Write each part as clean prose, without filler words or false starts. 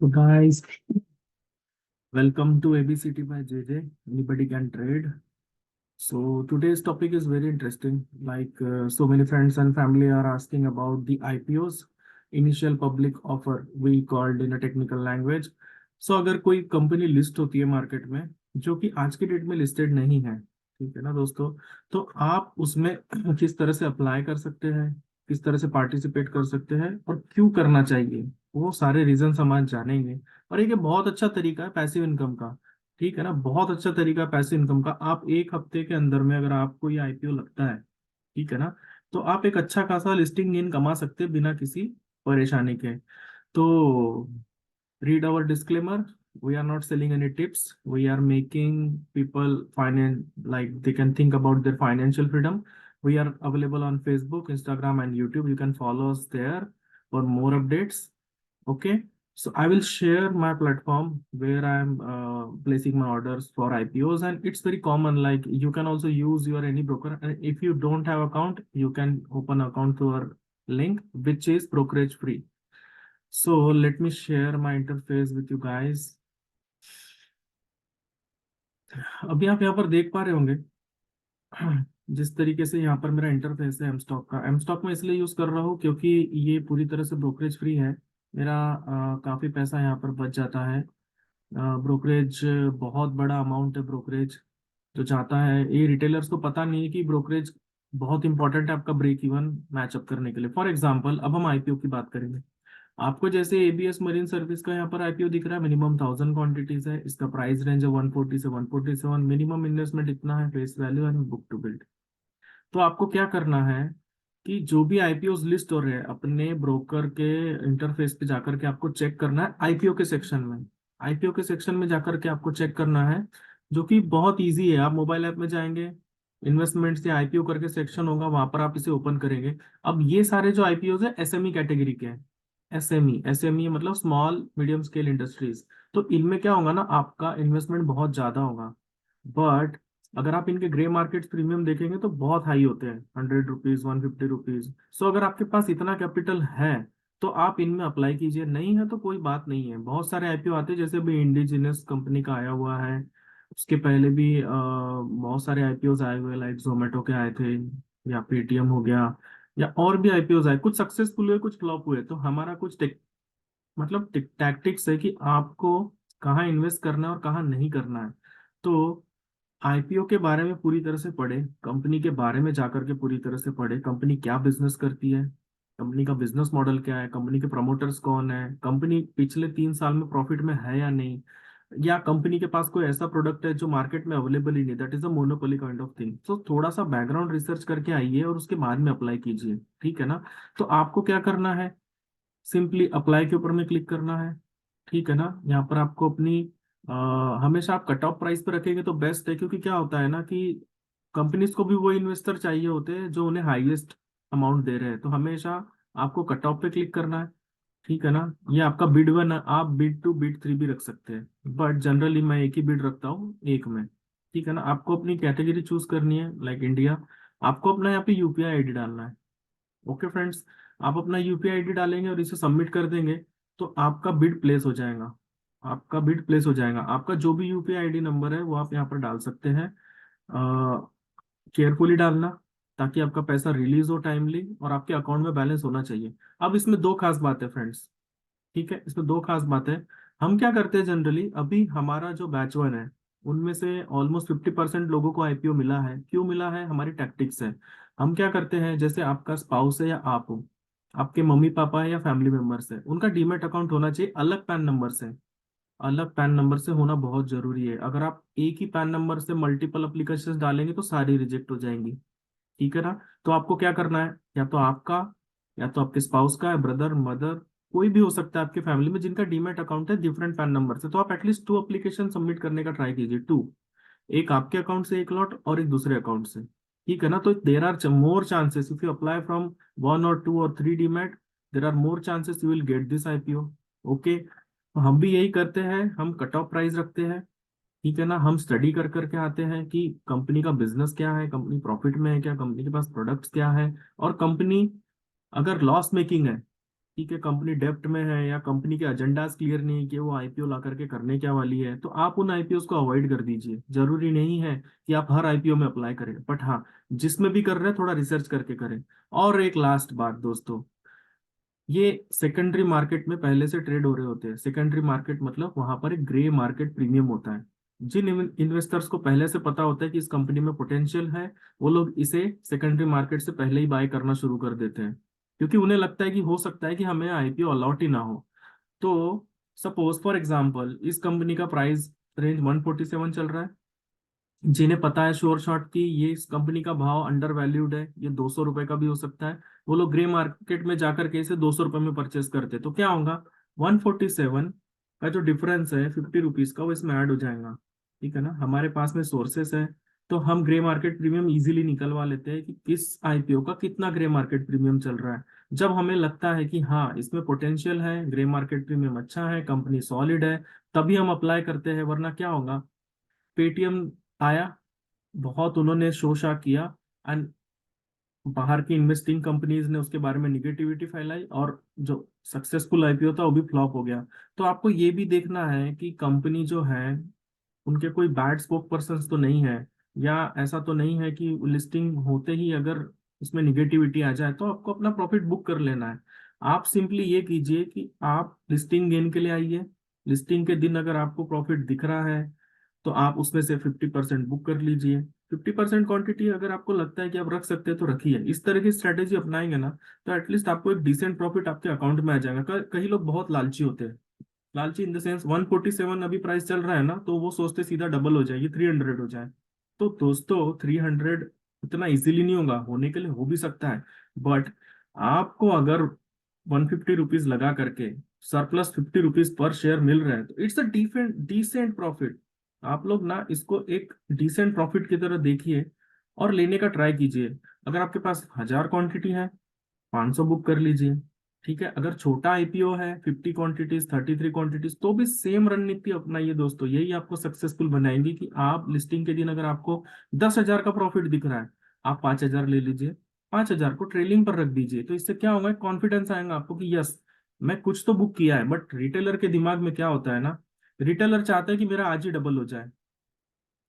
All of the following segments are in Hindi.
So guys, welcome to ABCT by JJ. Anybody can trade. So today's topic is very interesting. So many friends and family are asking about the IPOs, initial public offer, we called in a technical language. So अगर कोई कंपनी लिस्ट होती है मार्केट में जो कि आज की डेट में लिस्टेड नहीं है, ठीक है ना दोस्तों, तो आप उसमें किस तरह से अप्लाई कर सकते हैं, किस तरह से पार्टिसिपेट कर सकते हैं और क्यों करना चाहिए, वो सारे रीजन हम आज जानेंगे। और एक ये बहुत अच्छा तरीका है पैसिव इनकम का, ठीक है ना, बहुत अच्छा तरीका है पैसिव इनकम का। आप एक हफ्ते के अंदर में अगर आपको ये आईपीओ लगता है, ठीक है ना, तो आप एक अच्छा खासा लिस्टिंग गेन कमा सकते हैं बिना किसी परेशानी के। तो read our disclaimer. We are not selling any tips. We are making people finance like they can think about their financial freedom. We are available on Facebook, Instagram, and YouTube. You can follow us there for more updates. Okay. So I will share my platform where I am placing my orders for IPOs, and it's very common. Like you can also use your any broker. And if you don't have account, you can open account through our link, which is brokerage free. So let me share my interface with you guys. अभी आप यहाँ पर देख पा रहे होंगे जिस तरीके से यहाँ पर मेरा इंटरफेस है एमस्टॉक का। एमस्टॉक में इसलिए यूज कर रहा हूँ क्योंकि ये पूरी तरह से ब्रोकरेज फ्री है। मेरा काफी पैसा यहाँ पर बच जाता है। ब्रोकरेज बहुत बड़ा अमाउंट है। ब्रोकरेज जो चाहता है, ये रिटेलर्स को पता नहीं है कि ब्रोकरेज बहुत इंपॉर्टेंट है आपका ब्रेक इवन मैचअप करने के लिए। फॉर एग्जांपल अब हम आईपीओ की बात करेंगे। आपको जैसे एबीएस मरीन सर्विस का यहाँ पर आईपीओ दिख रहा है, मिनिमम 1000 क्वांटिटीज है, इसका प्राइस रेंज है 140 से 147, मिनिमम इन्वेस्टमेंट इतना है, face value and book to build. तो आपको क्या करना है कि जो भी आईपीओ लिस्ट हो रहे हैं अपने ब्रोकर के इंटरफेस पे जाकर के आपको चेक करना है। आईपीओ के सेक्शन में, आईपीओ के सेक्शन में जाकर के आपको चेक करना है, जो कि बहुत इजी है। आप मोबाइल ऐप में जाएंगे, इन्वेस्टमेंट से आईपीओ करके सेक्शन होगा, वहां पर आप इसे ओपन करेंगे। अब ये सारे जो आईपीओ है एसएमई कैटेगरी के हैं। एसएमई, एसएमई मतलब स्मॉल मीडियम स्केल इंडस्ट्रीज। तो इनमें क्या होगा ना, आपका इन्वेस्टमेंट बहुत ज्यादा होगा। बट अगर आप इनके ग्रे मार्केट प्रीमियम देखेंगे तो बहुत हाई होते हैं, 100 रुपीज, 150 रुपीज। सो अगर आपके पास इतना कैपिटल है तो आप इनमें अप्लाई कीजिए, नहीं है तो कोई बात नहीं है। बहुत सारे आईपीओ आते हैं, जैसे अभी इंडिजिनस कंपनी का आया हुआ है, उसके पहले भी बहुत सारे आईपीओ आए हुए, लाइक जोमेटो के आए थे, या पेटीएम हो गया, या और भी आईपीओ आए। कुछ सक्सेसफुल हुए, कुछ फ्लॉप हुए। तो हमारा कुछ मतलब टैक्टिक्स है कि आपको कहाँ इन्वेस्ट करना है और कहाँ नहीं करना है। तो आईपीओ के बारे में पूरी तरह से पढ़े, कंपनी के बारे में जाकर के पूरी तरह से पढ़े, कंपनी क्या बिजनेस करती है, कंपनी का बिजनेस मॉडल क्या है, कंपनी के प्रमोटर्स कौन है, कंपनी पिछले 3 साल में प्रॉफिट में है या नहीं, या कंपनी के पास कोई ऐसा प्रोडक्ट है जो मार्केट में अवेलेबल ही नहीं, that is a monopoly kind of thing. तो थोड़ा सा बैकग्राउंड रिसर्च करके आइए और उसके बाद में अप्लाई कीजिए, ठीक है ना। तो आपको क्या करना है, सिंपली अप्लाई के ऊपर में क्लिक करना है, ठीक है ना। यहाँ पर आपको अपनी हमेशा आप कट ऑफ प्राइस पे रखेंगे तो बेस्ट है, क्योंकि क्या होता है ना कि कंपनीज को भी वो इन्वेस्टर चाहिए होते हैं जो उन्हें हाईएस्ट अमाउंट दे रहे हैं। तो हमेशा आपको कट ऑफ पे क्लिक करना है, ठीक है ना। ये आपका बिड वन, आप बिड टू बिड थ्री भी रख सकते हैं, बट जनरली मैं एक ही बिड रखता हूँ, एक में, ठीक है ना। आपको अपनी कैटेगरी चूज करनी है, लाइक इंडिया। आपको अपना यहाँ पे यूपीआई आईडी डालना है। ओके फ्रेंड्स, आप अपना यूपीआई आईडी डालेंगे और इसे सबमिट कर देंगे तो आपका बिड प्लेस हो जाएगा। आपका बिड प्लेस हो जाएगा। आपका जो भी यूपीआई आईडी नंबर है वो आप यहाँ पर डाल सकते हैं। केयरफुली डालना, ताकि आपका पैसा रिलीज हो टाइमली और आपके अकाउंट में बैलेंस होना चाहिए। अब इसमें दो खास बात है फ्रेंड्स, ठीक है, इसमें दो खास बातें। हम क्या करते हैं जनरली, अभी हमारा जो बैच वन है उनमें से ऑलमोस्ट 50% लोगों को आईपीओ मिला है। क्यों मिला है, हमारी टैक्टिक्स है। हम क्या करते हैं, जैसे आपका स्पाउस है या आप हो, आपके मम्मी पापा है या फैमिली मेंबर्स है, उनका डीमैट अकाउंट होना चाहिए अलग पैन नंबर से। अलग पैन नंबर से होना बहुत जरूरी है। अगर आप एक ही पैन नंबर से मल्टीपल एप्लीकेशन डालेंगे तो सारी रिजेक्ट हो जाएंगी, ठीक है ना। तो आपको क्या करना है, या तो आपका, या तो आपके स्पाउस का, ब्रदर मदर, कोई भी हो सकता है आपके फैमिली में जिनका डीमैट अकाउंट है डिफरेंट पैन नंबर से, तो आप एटलीस्ट 2 एप्लीकेशन सबमिट करने का ट्राई कीजिए। टू, एक आपके अकाउंट से एक लॉट और एक दूसरे अकाउंट से, ठीक है ना। तो there are more chances if you apply from 1 और 2 और 3 demat, there are more chances you will get this IPO. Okay, हम भी यही करते हैं, हम कट ऑफ प्राइस रखते हैं, ठीक है ना। हम स्टडी कर करके आते हैं कि कंपनी का बिजनेस क्या है, कंपनी प्रॉफिट में है क्या, कंपनी के पास प्रोडक्ट्स क्या है, और कंपनी अगर लॉस मेकिंग है ठीक है, कंपनी डेप्ट में है या कंपनी के एजेंडाज क्लियर नहीं है कि वो आईपीओ ला करके करने क्या वाली है, तो आप उन आईपीओ को अवॉइड कर दीजिए। जरूरी नहीं है कि आप हर आईपीओ में अप्लाई करें, बट हाँ, जिसमें भी कर रहे हैं थोड़ा रिसर्च करके करें। और एक लास्ट बात दोस्तों, ये सेकेंडरी मार्केट में पहले से ट्रेड हो रहे होते हैं। सेकेंडरी मार्केट मतलब वहां पर एक ग्रे मार्केट प्रीमियम होता है। जिन इन्वेस्टर्स को पहले से पता होता है कि इस कंपनी में पोटेंशियल है, वो लोग इसे सेकेंडरी मार्केट से पहले ही बाय करना शुरू कर देते हैं, क्योंकि उन्हें लगता है कि हो सकता है कि हमें आईपीओ अलॉट ही ना हो। तो सपोज फॉर एग्जांपल इस कंपनी का प्राइस रेंज 147 चल रहा है। जिन्हें पता है श्योर शॉट कि ये इस कंपनी का भाव अंडर वैल्यूड है, ये 200 रुपए का भी हो सकता है, वो लोग ग्रे मार्केट में जाकर के इसे 200 रुपए में परचेस करते, तो क्या होगा, 147 का जो डिफरेंस है 50 रुपीज का, वो इसमें ऐड हो जाएगा। ठीक है ना, हमारे पास में सोर्सेस है, तो हम ग्रे मार्केट प्रीमियम इजीली निकलवा लेते हैं कि किस आईपीओ का कितना ग्रे मार्केट प्रीमियम चल रहा है। जब हमें लगता है कि हाँ इसमें पोटेंशियल है, ग्रे मार्केट प्रीमियम अच्छा है, कंपनी सॉलिड है, तभी हम अप्लाई करते हैं। वरना क्या होगा, पेटीएम आया, बहुत उन्होंने शोशा किया, एंड बाहर की इन्वेस्टिंग कंपनीज ने उसके बारे में निगेटिविटी फैलाई, और जो सक्सेसफुल आईपीओ था वो भी फ्लॉप हो गया। तो आपको ये भी देखना है कि कंपनी जो है, उनके कोई बैड स्पोक पर्सन तो नहीं है, या ऐसा तो नहीं है कि लिस्टिंग होते ही अगर उसमें निगेटिविटी आ जाए तो आपको अपना प्रॉफिट बुक कर लेना है। आप सिंपली ये कीजिए कि आप लिस्टिंग गेन के लिए आइए। लिस्टिंग के दिन अगर आपको प्रॉफिट दिख रहा है, तो आप उसमें से 50% बुक कर लीजिए। 50% क्वांटिटी अगर आपको लगता है कि आप रख सकते हैं तो रखिए। इस तरह की स्ट्रेटेजी अपनाएंगे ना, तो एटलीस्ट आपको एक डिसेंट प्रॉफिट आपके अकाउंट में आ जाएगा। कई लोग बहुत लालची होते हैं। लालची इन द सेंस, 147 अभी प्राइस चल रहा है ना, तो वो सोचते सीधा डबल हो जाएगी, 300 हो जाए। तो दोस्तों 300 इतना इजीली नहीं होगा, होने के लिए हो भी सकता है, बट आपको अगर 150 रुपीज लगा करके सरप्लस 50 रुपीज पर शेयर मिल रहा है, तो it's a different decent profit. आप लोग ना इसको एक डिसेंट प्रॉफिट की तरह देखिए और लेने का ट्राई कीजिए। अगर आपके पास 1000 क्वांटिटी है, 500 बुक कर लीजिए। ठीक है, अगर छोटा आईपीओ है, 50 क्वांटिटीज, 33 क्वांटिटीज, तो भी सेम रणनीति अपनाइए दोस्तों। यही आपको सक्सेसफुल बनाएंगे कि आप लिस्टिंग के दिन अगर आपको 10,000 का प्रॉफिट दिख रहा है, आप 5,000 ले लीजिए, 5,000 को ट्रेलिंग पर रख दीजिए। तो इससे क्या होगा, कॉन्फिडेंस आएगा आपको कि यस, मैं कुछ तो बुक किया है। बट रिटेलर के दिमाग में क्या होता है ना, रिटेलर चाहता है कि मेरा आज ही डबल हो जाए।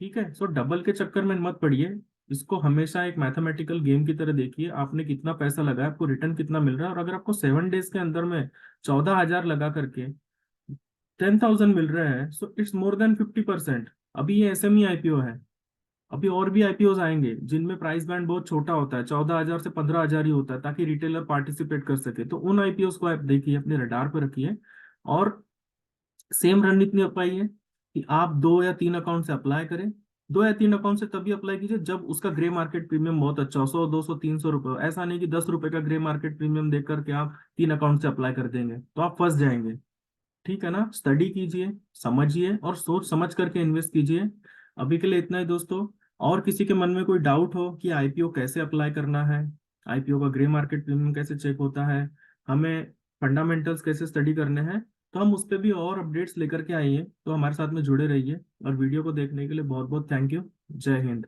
ठीक है, सो डबल के चक्कर में मत पड़िए। इसको हमेशा एक मैथमेटिकल गेम की तरह देखिए, आपने कितना पैसा लगाया, आपको रिटर्न कितना मिल रहा है। और अगर आपको 7 डेज के अंदर में 14,000 लगा करके 10,000 मिल रहा है, सो इट्स मोर देन 50%। अभी ये एसएमई आईपीओ है, अभी और भी आईपीओ आएंगे जिनमें प्राइस बैंड बहुत छोटा होता है, 14,000 से 15,000 ही होता है, ताकि रिटेलर पार्टिसिपेट कर सके। तो उन आईपीओ को आप देखिए, अपने रडार पर रखिए, और सेम रणनीति अपनाइए कि आप 2 या 3 अकाउंट से अप्लाई करें। 2 या 3 अकाउंट से तभी अप्लाई कीजिए जब उसका ग्रे मार्केट प्रीमियम बहुत अच्छा हो, 100, 200, 300 रुपये हो। ऐसा नहीं कि 10 रुपए का ग्रे मार्केट प्रीमियम देख करके आप 3 अकाउंट से अप्लाई कर देंगे, तो आप फंस जाएंगे। ठीक है ना, स्टडी कीजिए, समझिए और सोच समझ करके इन्वेस्ट कीजिए। अभी के लिए इतना ही दोस्तों। और किसी के मन में कोई डाउट हो कि आईपीओ कैसे अप्लाई करना है, आईपीओ का ग्रे मार्केट प्रीमियम कैसे चेक होता है, हमें फंडामेंटल्स कैसे स्टडी करने हैं, तो हम उस पर भी और अपडेट्स लेकर के आइए। तो हमारे साथ में जुड़े रहिए, और वीडियो को देखने के लिए बहुत बहुत थैंक यू। जय हिंद।